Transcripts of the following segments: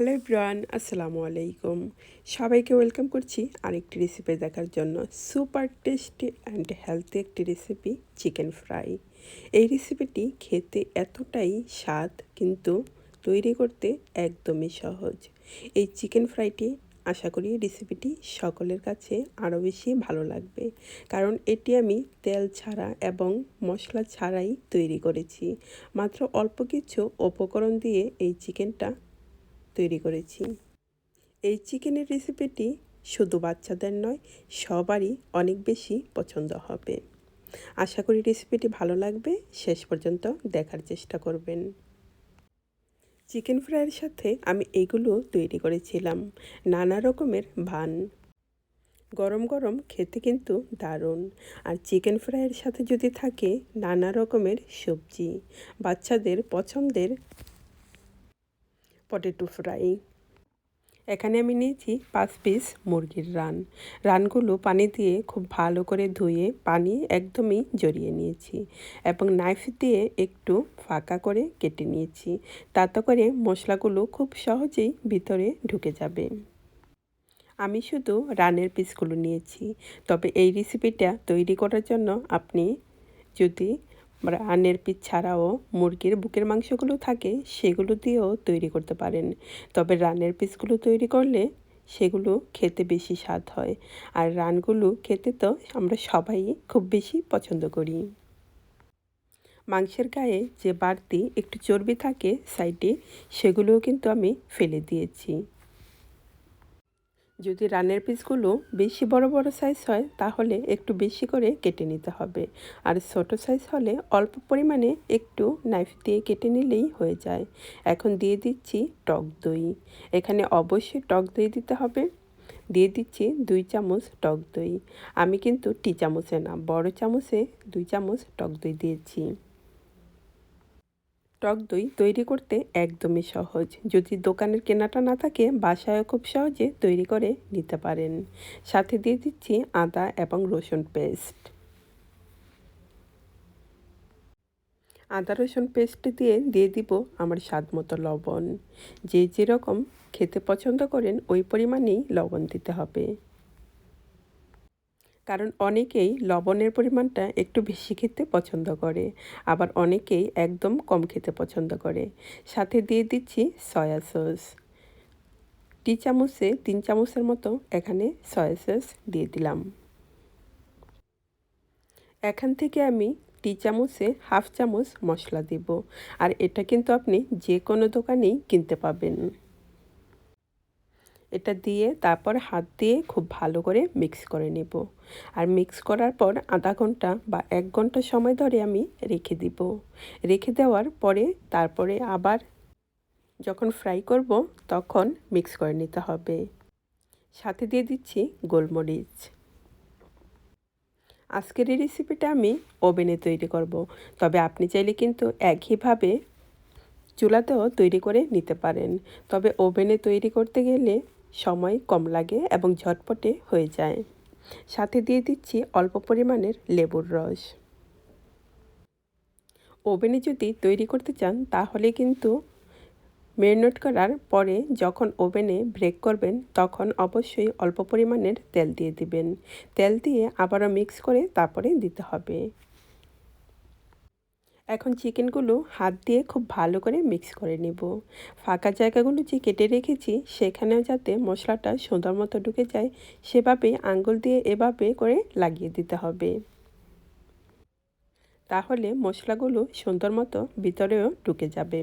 Hello everyone, আসসালামু আলাইকুম। সবাইকে ওয়েলকাম করছি আরেকটি রেসিপি দেখার জন্য। সুপার টেস্টি অ্যান্ড হেলদি একটি রেসিপি, চিকেন ফ্রাই। এই রেসিপিটি খেতে এতটাই স্বাদ, কিন্তু তৈরি করতে একদমই সহজ। এই চিকেন ফ্রাইটি আশা করি রেসিপিটি সকলের কাছে আরও বেশি ভালো লাগবে, কারণ এটি আমি তেল ছাড়া এবং মশলা ছাড়াই তৈরি করেছি। মাত্র অল্প কিছু উপকরণ দিয়ে এই চিকেনটা তৈরি করেছি। এই চিকেনের রেসিপিটি শুধু বাচ্চাদের নয়, সবারই অনেক বেশি পছন্দ হবে। আশা করি রেসিপিটি ভালো লাগবে, শেষ পর্যন্ত দেখার চেষ্টা করবেন। চিকেন ফ্রাইয়ের সাথে আমি এইগুলো তৈরি করেছিলাম, নানা রকমের বান। গরম গরম খেতে কিন্তু দারুণ। আর চিকেন ফ্রাইয়ের সাথে যদি থাকে নানা রকমের সবজি, বাচ্চাদের পছন্দের পটেটো ফ্রাই। এখানে আমি নিয়েছি 5 পিস মুরগির রানগুলো পানি দিয়ে খুব ভালো করে ধুয়ে পানি একদমই ঝরিয়ে নিয়েছি এবং নাইফ দিয়ে একটু ফাঁকা করে কেটে নিয়েছি, তাতে করে মশলাগুলো খুব সহজেই ভিতরে ঢুকে যাবে। আমি শুধু রানের পিসগুলো নিয়েছি, তবে এই রেসিপিটা তৈরি করার জন্য আপনি যদি রানের পিস ছাড়াও মুরগির বুকের মাংসগুলো থাকে সেগুলো দিয়েও তৈরি করতে পারেন। তবে রানের পিসগুলো তৈরি করলে সেগুলো খেতে বেশি স্বাদ হয়, আর রানগুলো খেতে তো আমরা সবাই খুব বেশি পছন্দ করি। মাংসের গায়ে যে বাড়তি একটু চর্বি থাকে সাইডে, সেগুলোও কিন্তু আমি ফেলে দিয়েছি। যদি রানের পিসগুলো বেশি বড় বড় সাইজ হয় তাহলে একটু বেশি করে কেটে নিতে হবে, আর ছোট সাইজ হলে অল্প পরিমাণে একটু নাইফ দিয়ে কেটে নিলেই হয়ে যায়। এখন দিয়ে দিচ্ছি টক দই। এখানে অবশ্যই টক দই দিতে হবে। দিয়ে দিচ্ছি 2 চামচ টক দই। আমি কিন্তু টি চামচে না, বড় চামচে 2 চামচ টক দই দিয়েছি। টক দই তৈরি করতে একদমই সহজ। যদি দোকানের কেনাটা না থাকে বাসায় খুব সহজে তৈরি করে নিতে পারেন। সাথে দিয়ে দিচ্ছি আদা এবং রসুন পেস্ট। আদা রসুন পেস্ট দিয়ে দিব আমার স্বাদ মতো লবণ। যে যেরকম খেতে পছন্দ করেন ওই পরিমাণেই লবণ দিতে হবে, কারণ অনেকেই লবণের পরিমাণটা একটু বেশি খেতে পছন্দ করে, আবার অনেকেই একদম কম খেতে পছন্দ করে। সাথে দিয়ে দিচ্ছি সয়া সস। টি চামচে 3 চামচের মতো এখানে সয়া সস দিয়ে দিলাম। এখান থেকে আমি টি চামচে 1/2 চামচ মশলা দিব, আর এটা কিন্তু আপনি যে কোনো দোকানেই কিনতে পাবেন। এটা দিয়ে তারপর হাত দিয়ে খুব ভালো করে মিক্স করে নেব, আর মিক্স করার পর আধা ঘন্টা বা 1 ঘন্টা সময় ধরে আমি রেখে দিব। রেখে দেওয়ার পরে তারপরে আবার যখন ফ্রাই করব তখন মিক্স করে নিতে হবে। সাথে দিয়ে দিচ্ছি গোলমরিচ। আজকের এই রেসিপিটা আমি ওভেনে তৈরি করব, তবে আপনি চাইলে কিন্তু একইভাবে চুলাতেও তৈরি করে নিতে পারেন। তবে ওভেনে তৈরি করতে গেলে সময় কম লাগে এবং ঝটপটে হয়ে যায়। সাথে দিয়ে দিচ্ছি অল্প পরিমাণের লেবুর রস। ওভেনে যদি তৈরি করতে চান তাহলে কিন্তু ম্যারিনেট করার পরে যখন ওভেনে ব্রেক করবেন তখন অবশ্যই অল্প পরিমাণের তেল দিয়ে দিবেন। তেল দিয়ে আবারও মিক্স করে তারপরে দিতে হবে। এখন চিকেনগুলো হাত দিয়ে খুব ভালো করে মিক্স করে নেব। ফাঁকা জায়গাগুলো যে কেটে রেখেছি সেখানেও যাতে মশলাটা সুন্দর মতো ঢুকে যায় সেভাবে আঙ্গুল দিয়ে এভাবে করে লাগিয়ে দিতে হবে, তাহলে মশলাগুলো সুন্দর মতো ভিতরেও ঢুকে যাবে।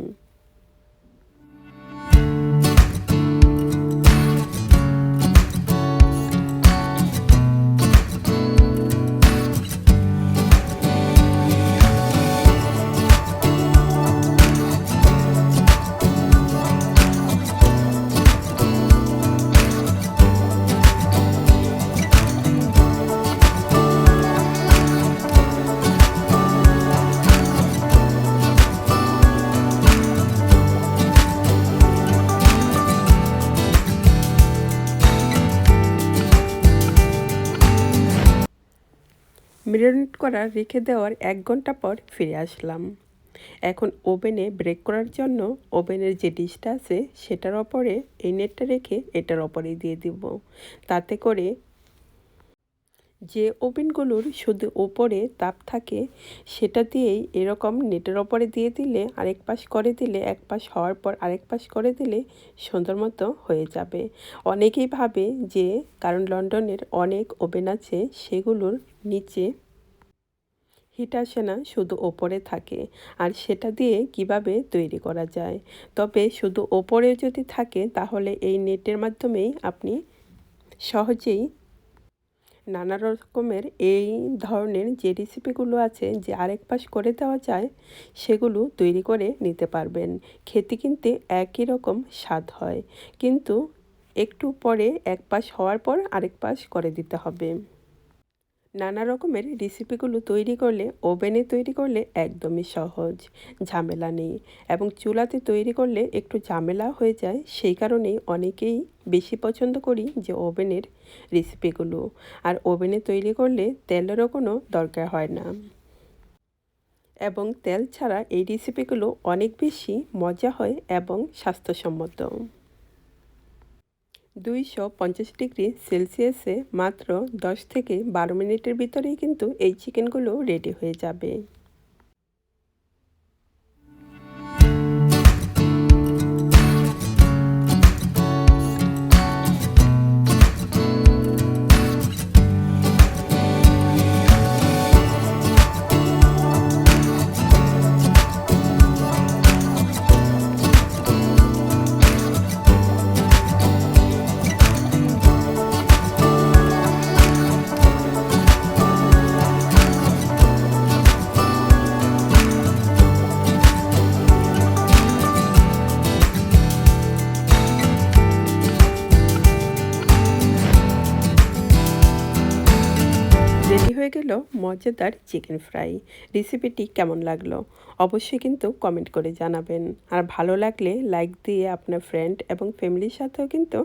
ম্যারিনেট করা রেখে দেওয়ার 1 ঘন্টা পর ফিরে আসলাম। এখন ওভেনে বেক করার জন্য ওভেনের যে ডিশটা আছে সেটার ওপরে এই নেটটা রেখে এটার ওপরেই দিয়ে দিব। তাতে করে যে ওভেনগুলোর শুধু ওপরে তাপ থাকে সেটা দিয়েই এরকম নেটের ওপরে দিয়ে দিলে আরেক পাশ করে দিলে, এক পাশ হওয়ার পর আরেক পাশ করে দিলে সুন্দর মতো হয়ে যাবে। অনেকেই ভাবে যে কারণ লন্ডনের অনেক ওভেন আছে সেগুলোর নিচে হিট আসে না, শুধু ওপরে থাকে, আর সেটা দিয়ে কিভাবে তৈরি করা যায়। তবে শুধু ওপরে যদি থাকে তাহলে এই নেটের মাধ্যমেই আপনি সহজেই নানা রকমের এই ধরনের যে রেসিপিগুলো আছে যে আরেক পাশ করে দেওয়া যায় সেগুলো তৈরি করে নিতে পারবেন। খেতে কিন্তু একই রকম স্বাদ হয়, কিন্তু একটু পরে এক পাশ হওয়ার পর আরেক পাশ করে দিতে হবে। নানা রকমের রেসিপিগুলো তৈরি করলে ওভেনে তৈরি করলে একদমই সহজ, ঝামেলা নেই, এবং চুলাতে তৈরি করলে একটু ঝামেলা হয়ে যায়। সেই কারণেই অনেকেই বেশি পছন্দ করি যে ওভেনের রেসিপিগুলো। আর ওভেনে তৈরি করলে তেলেরও কোনো দরকার হয় না, এবং তেল ছাড়া এই রেসিপিগুলো অনেক বেশি মজা হয় এবং স্বাস্থ্যসম্মত। 250 ডিগ্রি সেলসিয়াসে মাত্র 10 থেকে 12 মিনিটের ভিতরেই কিন্তু এই চিকেনগুলো রেডি হয়ে যাবে। রেডি হয়ে গেল মজাদার চিকেন ফ্রাই। রেসিপিটি কেমন লাগলো অবশ্যই কিন্তু কমেন্ট করে জানাবেন। আর ভালো লাগলে লাইক দিয়ে আপনার ফ্রেন্ড এবং ফ্যামিলির সাথেও কিন্তু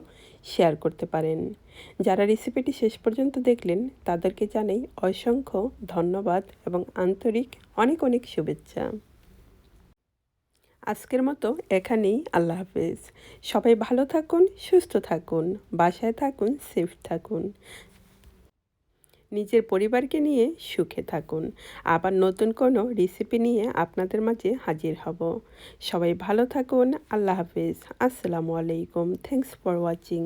শেয়ার করতে পারেন। যারা রেসিপিটি শেষ পর্যন্ত দেখলেন তাদেরকে জানাই অসংখ্য ধন্যবাদ এবং আন্তরিক অনেক অনেক শুভেচ্ছা। আজকের মতো এখানেই, আল্লাহ হাফেজ। সবাই ভালো থাকুন, সুস্থ থাকুন, বাসায় থাকুন, সেফ থাকুন, নিজের পরিবারকে নিয়ে সুখে থাকুন। আবার নতুন কোনো রেসিপি নিয়ে আপনাদের মাঝে হাজির হব। সবাই ভালো থাকুন, আল্লাহ হাফেজ, আসসালামু আলাইকুম, থ্যাংকস ফর ওয়াচিং।